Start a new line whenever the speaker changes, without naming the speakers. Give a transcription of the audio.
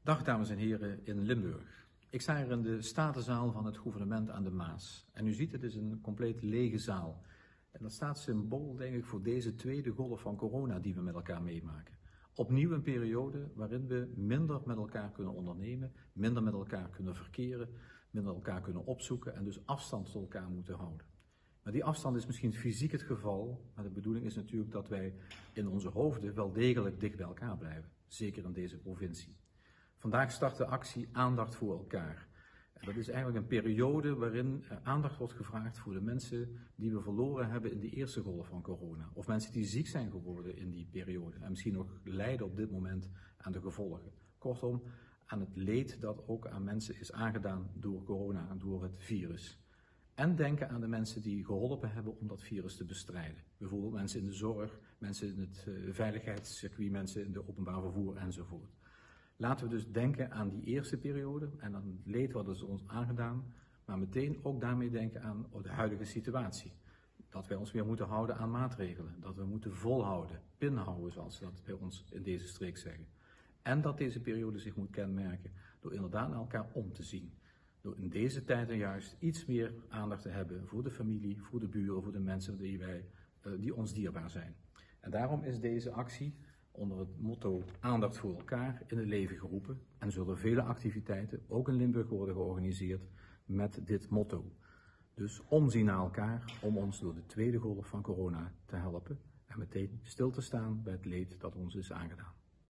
Dag dames en heren in Limburg. Ik sta hier in de Statenzaal van het gouvernement aan de Maas. En u ziet, het is een compleet lege zaal. En dat staat symbool, denk ik, voor deze tweede golf van corona die we met elkaar meemaken. Opnieuw een periode waarin we minder met elkaar kunnen ondernemen, minder met elkaar kunnen verkeren, minder elkaar kunnen opzoeken en dus afstand tot elkaar moeten houden. Maar die afstand is misschien fysiek het geval, maar de bedoeling is natuurlijk dat wij in onze hoofden wel degelijk dicht bij elkaar blijven. Zeker in deze provincie. Vandaag start de actie Aandacht voor elkaar. En dat is eigenlijk een periode waarin aandacht wordt gevraagd voor de mensen die we verloren hebben in die eerste golf van corona. Of mensen die ziek zijn geworden in die periode en misschien nog lijden op dit moment aan de gevolgen. Kortom, aan het leed dat ook aan mensen is aangedaan door corona en door het virus. En denken aan de mensen die geholpen hebben om dat virus te bestrijden. Bijvoorbeeld mensen in de zorg, mensen in het veiligheidscircuit, mensen in de openbaar vervoer enzovoort. Laten we dus denken aan die eerste periode en aan het leed wat is ons aangedaan, maar meteen ook daarmee denken aan de huidige situatie. Dat wij ons weer moeten houden aan maatregelen, dat we moeten volhouden, pinhouden zoals ze dat bij ons in deze streek zeggen. En dat deze periode zich moet kenmerken door inderdaad naar elkaar om te zien. Door in deze tijd juist iets meer aandacht te hebben voor de familie, voor de buren, voor de mensen die ons dierbaar zijn. En daarom is deze actie onder het motto Aandacht voor elkaar in het leven geroepen en zullen vele activiteiten, ook in Limburg, worden georganiseerd met dit motto. Dus omzien naar elkaar om ons door de tweede golf van corona te helpen en meteen stil te staan bij het leed dat ons is aangedaan.